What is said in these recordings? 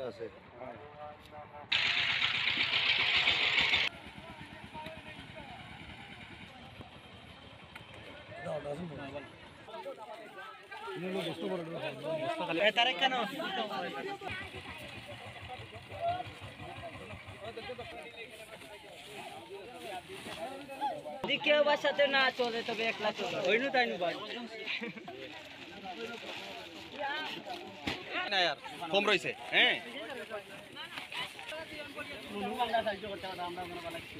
আছে কেউ বাসাতে না চলে তবে একলা চলে ওইনু তাই নু ভাই না यार কম রইছে হ্যাঁ আমরা সাহায্য করতে আমরা মনে ভালো লাগছে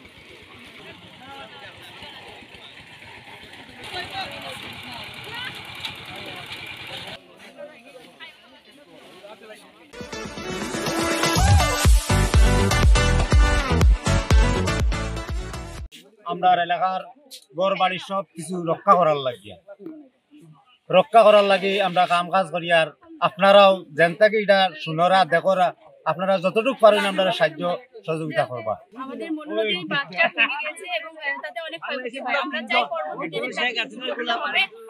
আমরা এলাকার গড় বাড়ি সব কিছু রক্ষা করার লাগে আমরা কাম কাজ করি আর আপনারাও যেন থেকে এটা শুনরা দেখরা আপনারা যতটুকু পারেন আমরা সাহায্য সহযোগিতা করবা আমাদের মনোনদী বাঁধটা ভেঙে গেছে এবং তাতে অনেক ক্ষয়ক্ষতি হয় আমরা চাই পরবর্তীতে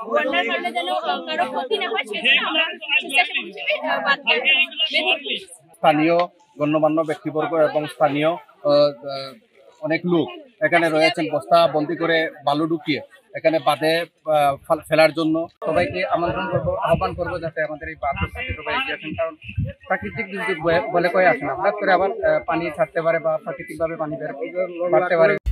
বন্যার কারণে যেন কারো ক্ষতি না হয় সেজন্য আমরা স্বেচ্ছাসেবক হিসেবে বাঁধটা বেঁধে স্থানীয় গণ্যমান্য ব্যক্তিবর্গ এবং স্থানীয় অনেক লোক এখানে রয়েছেন বস্তা বন্দি করে বালু ঢুকিয়ে এখানে বাঁধে ফেলার জন্য সবাইকে আহ্বান করবো যাতে আমাদের এই বাঁধের সাথে সবাই এগিয়ে আসেন কারণ প্রাকৃতিক দুর্যোগ বলে কয়ে আসেন হঠাৎ করে আবার পানি ছাড়তে পারে বা প্রাকৃতিকভাবে পানি বাড়তে পারে